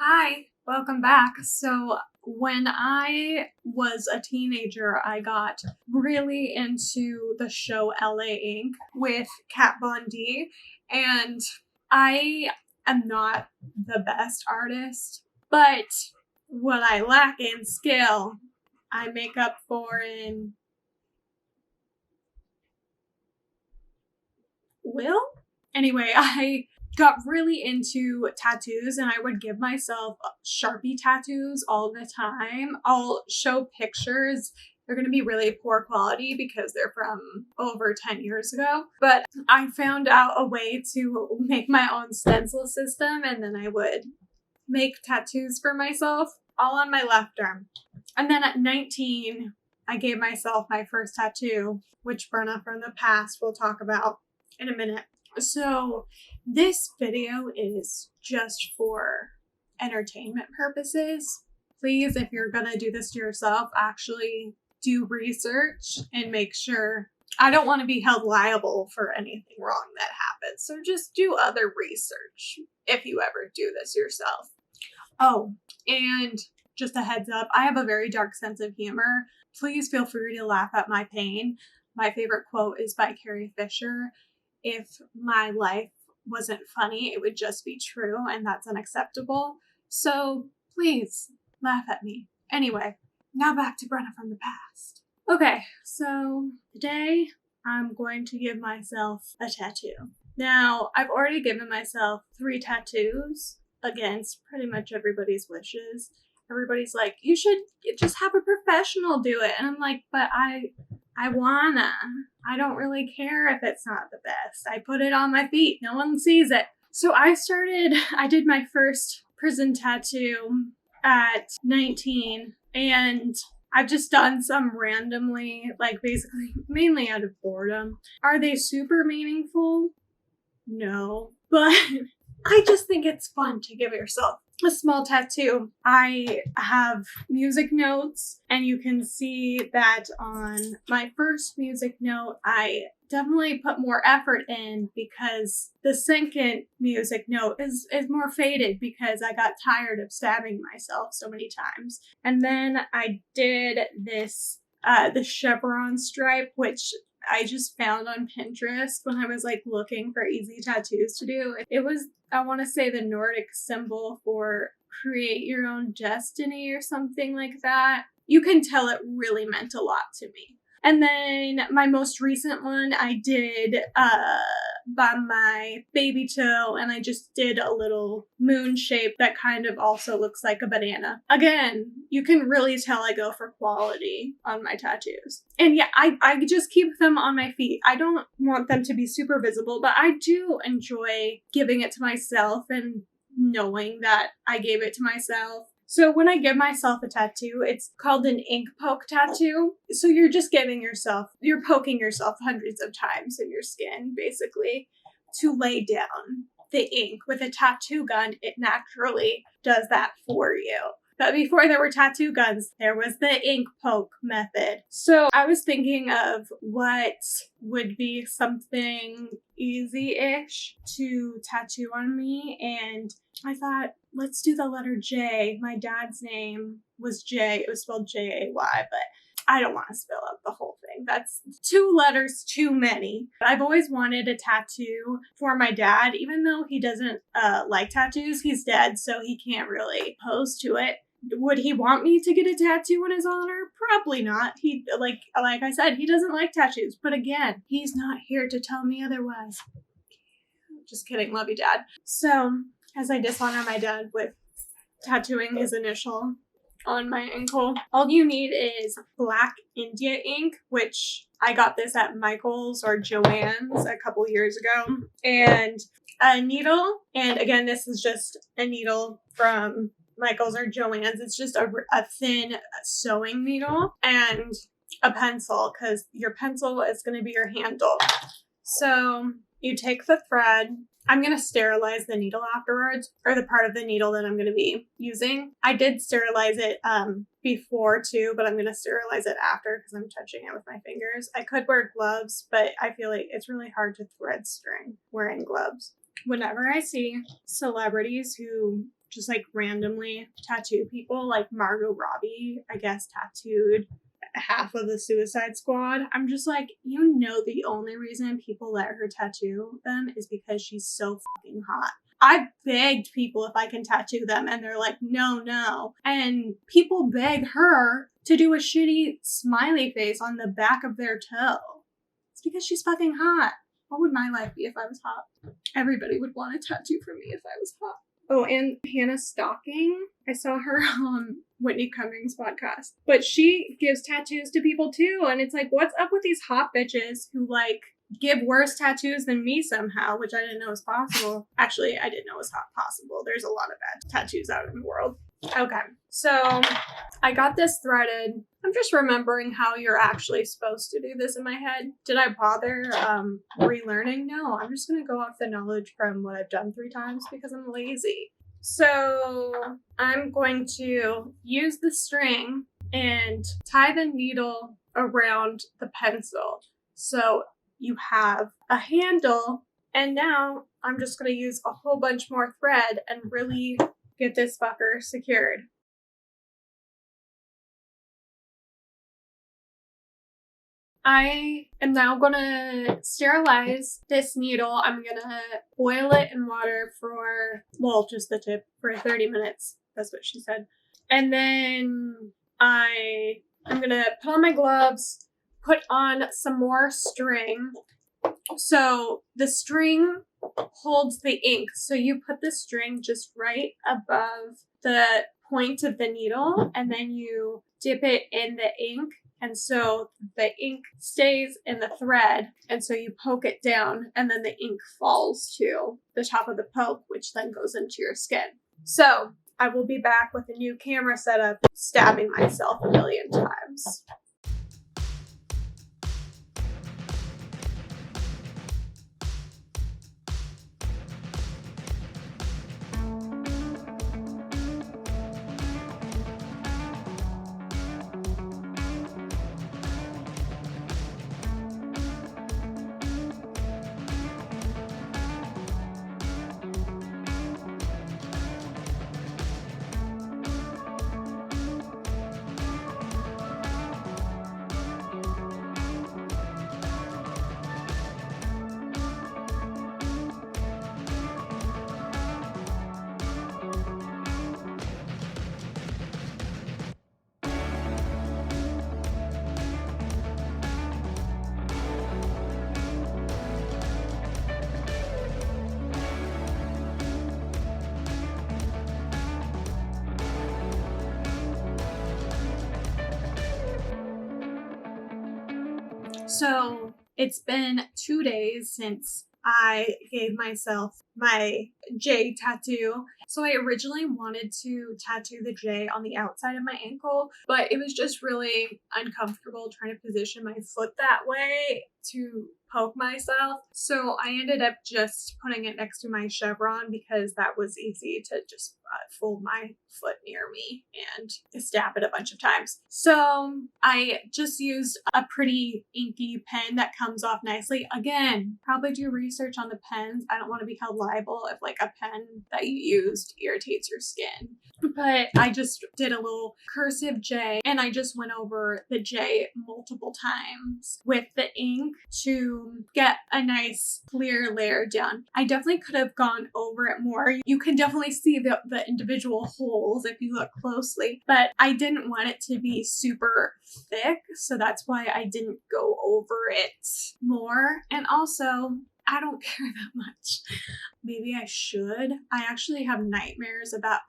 Hi, welcome back. So, when I was a teenager, I got really into the show LA Inc. with Kat Von D, and I am not the best artist, but what I lack in skill, I make up for in will. Anyway, I got really into tattoos and I would give myself Sharpie tattoos all the time. I'll show pictures. They're going to be really poor quality because they're from over 10 years ago. But I found out a way to make my own stencil system and then I would make tattoos for myself all on my left arm. And then at 19, I gave myself my first tattoo, which Brenna from the past will talk about in a minute. So this video is just for entertainment purposes. Please, if you're gonna do this to yourself, actually do research and make sure. I don't want to be held liable for anything wrong that happens. So just do other research if you ever do this yourself. Oh, and just a heads up, I have a very dark sense of humor. Please feel free to laugh at my pain. My favorite quote is by Carrie Fisher. If my life wasn't funny, it would just be true, and that's unacceptable. So please laugh at me. Anyway, now back to Brenna from the past. Okay, so today I'm going to give myself a tattoo. Now, I've already given myself 3 tattoos against pretty much everybody's wishes. Everybody's like, you should just have a professional do it. And I'm like, but I wanna. I don't really care if it's not the best. I put it on my feet. No one sees it. So I did my first prison tattoo at 19 and I've just done some randomly, like basically mainly out of boredom. Are they super meaningful? No. But I just think it's fun to give yourself a small tattoo. I have music notes, and you can see that on my first music note, I definitely put more effort in because the second music note is more faded because I got tired of stabbing myself so many times. And then I did this, the chevron stripe, which I just found on Pinterest when I was like looking for easy tattoos to do. It was, I want to say, the Nordic symbol for create your own destiny or something like that. You can tell it really meant a lot to me. And then my most recent one I did by my baby toe, and I just did a little moon shape that kind of also looks like a banana. Again, you can really tell I go for quality on my tattoos. And yeah, I just keep them on my feet. I don't want them to be super visible, but I do enjoy giving it to myself and knowing that I gave it to myself. So when I give myself a tattoo, it's called an ink poke tattoo. So you're just you're poking yourself hundreds of times in your skin, basically, to lay down the ink. With a tattoo gun, it naturally does that for you. But before there were tattoo guns, there was the ink poke method. So I was thinking of what would be something easy-ish to tattoo on me, and I thought, let's do the letter J. My dad's name was J. It was spelled Jay, but I don't want to spell out the whole thing. That's 2 letters too many. I've always wanted a tattoo for my dad, even though he doesn't like tattoos. He's dead, so he can't really pose to it. Would he want me to get a tattoo in his honor? Probably not. He, like I said, he doesn't like tattoos. But again, he's not here to tell me otherwise. Just kidding. Love you, Dad. So, as I dishonor my dad with tattooing his initial on my ankle, all you need is black India ink, which I got this at Michael's or Joann's a couple years ago, and a needle. And again, this is just a needle from Michael's or Joann's. It's just a thin sewing needle and a pencil, because your pencil is going to be your handle. So you take the thread. I'm going to sterilize the needle afterwards, or the part of the needle that I'm going to be using. I did sterilize it before too, but I'm going to sterilize it after because I'm touching it with my fingers. I could wear gloves, but I feel like it's really hard to thread string wearing gloves. Whenever I see celebrities who just like randomly tattoo people. Like Margot Robbie, I guess, tattooed half of the Suicide Squad. I'm just like, the only reason people let her tattoo them is because she's so fucking hot. I've begged people if I can tattoo them, and they're like, no. And people beg her to do a shitty smiley face on the back of their toe. It's because she's fucking hot. What would my life be if I was hot? Everybody would want a tattoo from me if I was hot. Oh, and Hannah Stocking. I saw her on Whitney Cummings' podcast. But she gives tattoos to people too. And it's like, what's up with these hot bitches who like give worse tattoos than me somehow, which I didn't know was possible. Actually, I didn't know was possible. There's a lot of bad tattoos out in the world. Okay, so I got this threaded. I'm just remembering how you're actually supposed to do this in my head. Did I bother relearning? No, I'm just going to go off the knowledge from what I've done 3 times because I'm lazy. So I'm going to use the string and tie the needle around the pencil. So you have a handle, and now I'm just going to use a whole bunch more thread and really get this fucker secured. I am now going to sterilize this needle. I'm going to boil it in water for, just the tip, for 30 minutes. That's what she said. And then I'm going to put on my gloves, put on some more string. So the string holds the ink. So you put the string just right above the point of the needle, and then you dip it in the ink. And so the ink stays in the thread. And so you poke it down, and then the ink falls to the top of the poke, which then goes into your skin. So I will be back with a new camera setup, stabbing myself a million times. So it's been 2 days since I gave myself my J tattoo. So I originally wanted to tattoo the J on the outside of my ankle, but it was just really uncomfortable trying to position my foot that way to poke myself. So I ended up just putting it next to my chevron because that was easy to just fold my foot near me and stab it a bunch of times. So I just used a pretty inky pen that comes off nicely. Again, probably do research on the pens. I don't want to be held liable if like a pen that you used irritates your skin. But I just did a little cursive J, and I just went over the J multiple times with the ink to get a nice clear layer down. I definitely could have gone over it more. You can definitely see the individual holes if you look closely, but I didn't want it to be super thick, so that's why I didn't go over it more. And also, I don't care that much. Maybe I should. I actually have nightmares about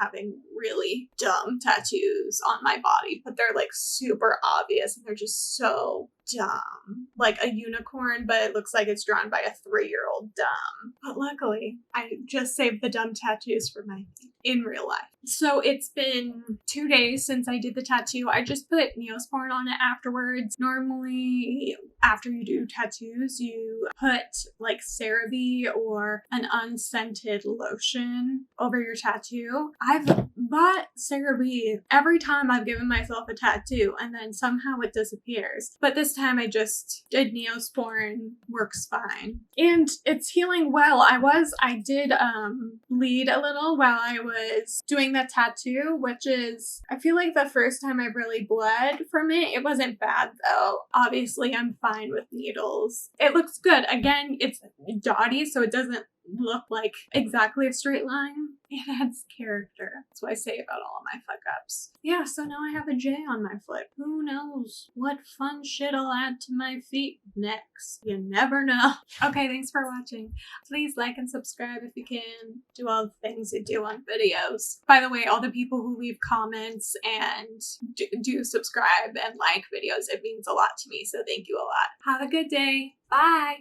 having really dumb tattoos on my body, but they're like super obvious and they're just so dumb. Like a unicorn, but it looks like it's drawn by a 3-year-old dumb. But luckily, I just saved the dumb tattoos for in real life. So it's been 2 days since I did the tattoo. I just put Neosporin on it afterwards. Normally, after you do tattoos, you put like CeraVe or an unscented lotion over your tattoo. I've bought CeraVe every time I've given myself a tattoo, and then somehow it disappears. But this time I just did Neosporin. Works fine. And it's healing well. I did bleed a little while I was doing the tattoo, which is, I feel like the first time I really bled from it. It wasn't bad though. Obviously, I'm fine with needles. It looks good. Again, it's dotty, so it doesn't look like exactly a straight line. It adds character. That's what I say about all of my fuck ups. Yeah, so now I have a J on my foot. Who knows what fun shit I'll add to my feet next? You never know. Okay, thanks for watching. Please like and subscribe if you can. Do all the things you do on videos. By the way, all the people who leave comments and do subscribe and like videos, it means a lot to me, so thank you a lot. Have a good day. Bye!